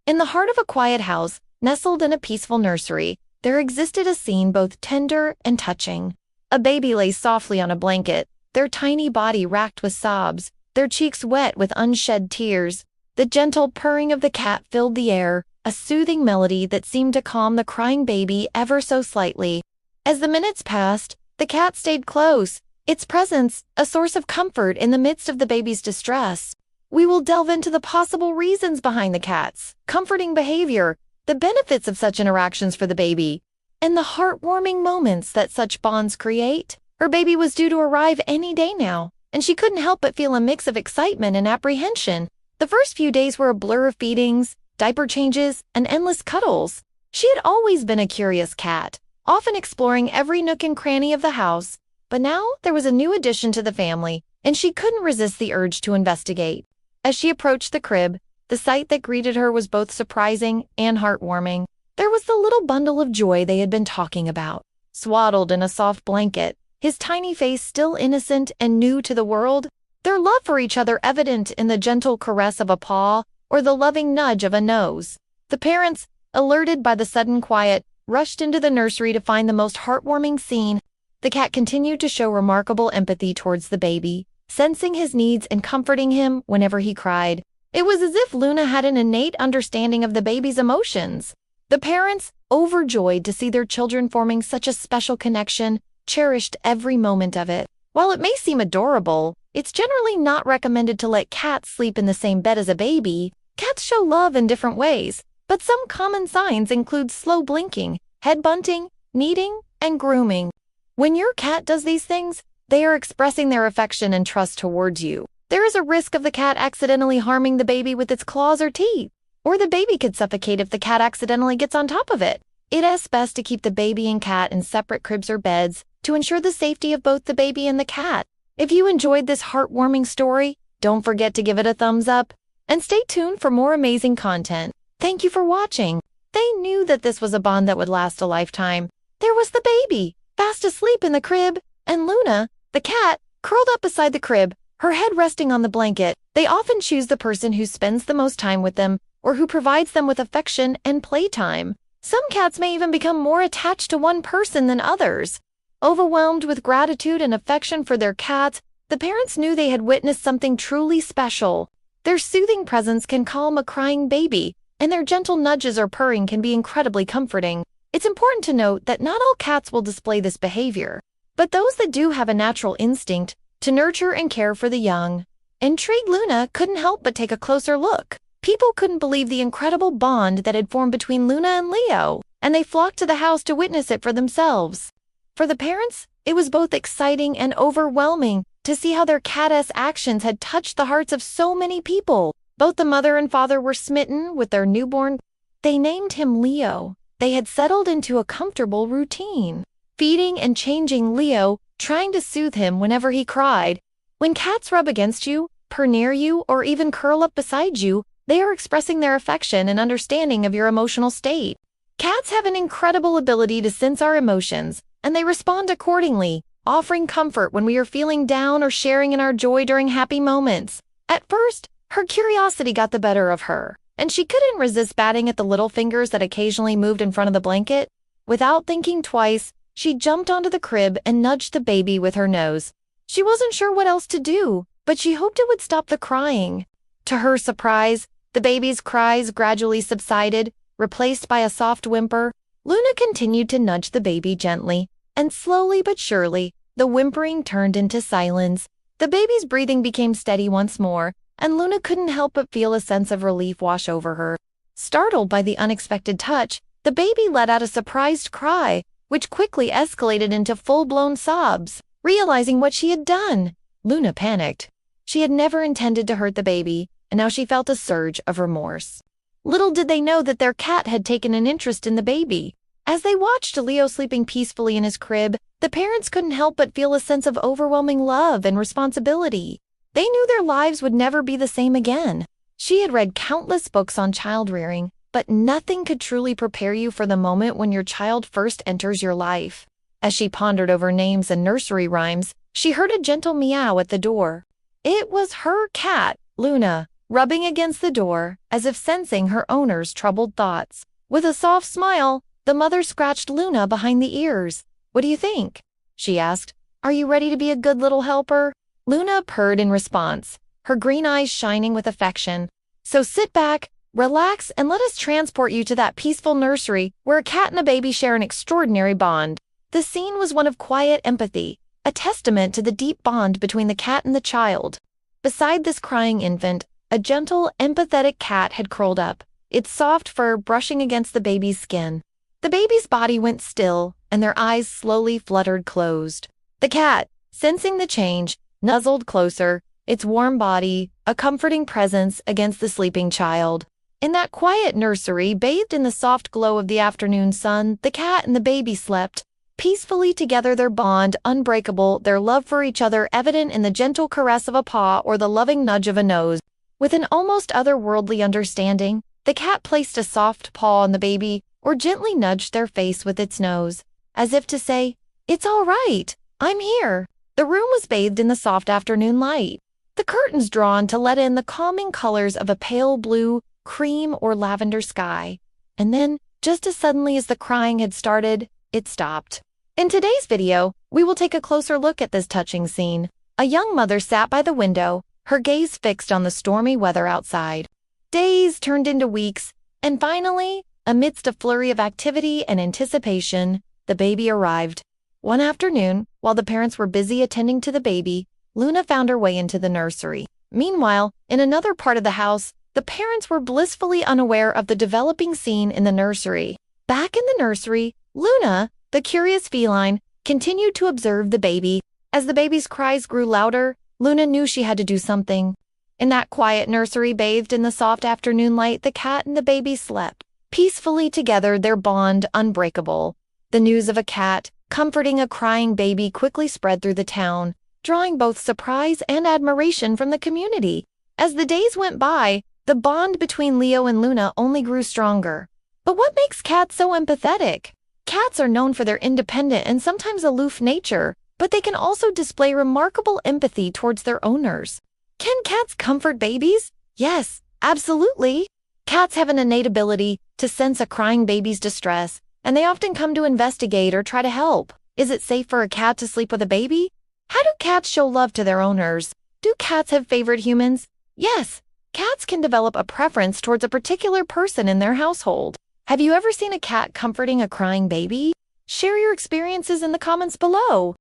In the heart of a quiet house, nestled in a peaceful nursery, there existed a scene both tender and touching. A baby lay softly on a blanket, their tiny body racked with sobs, their cheeks wet with unshed tears. The gentle purring of the cat filled the air, a soothing melody that seemed to calm the crying baby ever so slightly. As the minutes passed, the cat stayed close, its presence a source of comfort in the midst of the baby's distress. We will delve into the possible reasons behind the cat's comforting behavior, the benefits of such interactions for the baby, and the heartwarming moments that such bonds create. Her baby was due to arrive any day now, and she couldn't help but feel a mix of excitement and apprehension. The first few days were a blur of feedings, diaper changes, and endless cuddles. She had always been a curious cat, often exploring every nook and cranny of the house, but now there was a new addition to the family, and she couldn't resist the urge to investigate. As she approached the crib, the sight that greeted her was both surprising and heartwarming. There was the little bundle of joy they had been talking about, swaddled in a soft blanket, his tiny face still innocent and new to the world, their love for each other evident in the gentle caress of a paw or the loving nudge of a nose. The parents, alerted by the sudden quiet, rushed into the nursery to find the most heartwarming scene. The cat continued to show remarkable empathy towards the baby, sensing his needs and comforting him whenever he cried. It was as if Luna had an innate understanding of the baby's emotions. The parents, overjoyed to see their children forming such a special connection, cherished every moment of it. While it may seem adorable, it's generally not recommended to let cats sleep in the same bed as a baby. Cats show love in different ways, but some common signs include slow blinking, head bunting, kneading, and grooming. When your cat does these things, they are expressing their affection and trust towards you. There is a risk of the cat accidentally harming the baby with its claws or teeth, or the baby could suffocate if the cat accidentally gets on top of it. It is best to keep the baby and cat in separate cribs or beds to ensure the safety of both the baby and the cat. If you enjoyed this heartwarming story, don't forget to give it a thumbs up, and stay tuned for more amazing content. Thank you for watching. They knew that this was a bond that would last a lifetime. There was the baby, fast asleep in the crib, and Luna, the cat, curled up beside the crib, her head resting on the blanket. They often choose the person who spends the most time with them or who provides them with affection and playtime. Some cats may even become more attached to one person than others. Overwhelmed with gratitude and affection for their cats, the parents knew they had witnessed something truly special. Their soothing presence can calm a crying baby, and their gentle nudges or purring can be incredibly comforting. It's important to note that not all cats will display this behavior, but those that do have a natural instinct to nurture and care for the young. Intrigued Luna couldn't help but take a closer look. People couldn't believe the incredible bond that had formed between Luna and Leo, and they flocked to the house to witness it for themselves. For the parents, it was both exciting and overwhelming to see how their cat-esque actions had touched the hearts of so many people. Both the mother and father were smitten with their newborn. They named him Leo. They had settled into a comfortable routine, feeding and changing Leo, trying to soothe him whenever he cried. When cats rub against you, purr near you, or even curl up beside you, they are expressing their affection and understanding of your emotional state. Cats have an incredible ability to sense our emotions, and they respond accordingly, offering comfort when we are feeling down or sharing in our joy during happy moments. At first, her curiosity got the better of her, and she couldn't resist batting at the little fingers that occasionally moved in front of the blanket. Without thinking twice, she jumped onto the crib and nudged the baby with her nose. She wasn't sure what else to do, but she hoped it would stop the crying. To her surprise, the baby's cries gradually subsided, replaced by a soft whimper. Luna continued to nudge the baby gently, and slowly but surely, the whimpering turned into silence. The baby's breathing became steady once more, and Luna couldn't help but feel a sense of relief wash over her. Startled by the unexpected touch, the baby let out a surprised cry, which quickly escalated into full-blown sobs. Realizing what she had done, Luna panicked. She had never intended to hurt the baby, and now she felt a surge of remorse. Little did they know that their cat had taken an interest in the baby. As they watched Leo sleeping peacefully in his crib, the parents couldn't help but feel a sense of overwhelming love and responsibility. They knew their lives would never be the same again. She had read countless books on child rearing, but nothing could truly prepare you for the moment when your child first enters your life. As she pondered over names and nursery rhymes, she heard a gentle meow at the door. It was her cat, Luna, rubbing against the door as if sensing her owner's troubled thoughts. With a soft smile, the mother scratched Luna behind the ears. "What do you think?" she asked. "Are you ready to be a good little helper?" Luna purred in response, her green eyes shining with affection. "So sit back, relax, and let us transport you to that peaceful nursery where a cat and a baby share an extraordinary bond." The scene was one of quiet empathy, a testament to the deep bond between the cat and the child. Beside this crying infant, a gentle, empathetic cat had curled up, its soft fur brushing against the baby's skin. The baby's body went still, and their eyes slowly fluttered closed. The cat, sensing the change, nuzzled closer, its warm body, a comforting presence against the sleeping child. In that quiet nursery, bathed in the soft glow of the afternoon sun, the cat and the baby slept peacefully together, their bond unbreakable, their love for each other evident in the gentle caress of a paw or the loving nudge of a nose. With an almost otherworldly understanding, the cat placed a soft paw on the baby or gently nudged their face with its nose, as if to say, "It's all right, I'm here." The room was bathed in the soft afternoon light, the curtains drawn to let in the calming colors of a pale blue, cream, or lavender sky. And then, just as suddenly as the crying had started, it stopped. In today's video, we will take a closer look at this touching scene. A young mother sat by the window, her gaze fixed on the stormy weather outside. Days turned into weeks, and finally, amidst a flurry of activity and anticipation, the baby arrived. One afternoon, while the parents were busy attending to the baby, Luna found her way into the nursery. Meanwhile, in another part of the house, the parents were blissfully unaware of the developing scene in the nursery. Back in the nursery, Luna, the curious feline, continued to observe the baby. As the baby's cries grew louder, Luna knew she had to do something. In that quiet nursery bathed in the soft afternoon light, the cat and the baby slept peacefully together, their bond unbreakable. The news of a cat comforting a crying baby quickly spread through the town, drawing both surprise and admiration from the community. As the days went by, the bond between Leo and Luna only grew stronger. But what makes cats so empathetic? Cats are known for their independent and sometimes aloof nature, but they can also display remarkable empathy towards their owners. Can cats comfort babies? Yes, absolutely. Cats have an innate ability to sense a crying baby's distress, and they often come to investigate or try to help. Is it safe for a cat to sleep with a baby? How do cats show love to their owners? Do cats have favorite humans? Yes, cats can develop a preference towards a particular person in their household. Have you ever seen a cat comforting a crying baby? Share your experiences in the comments below.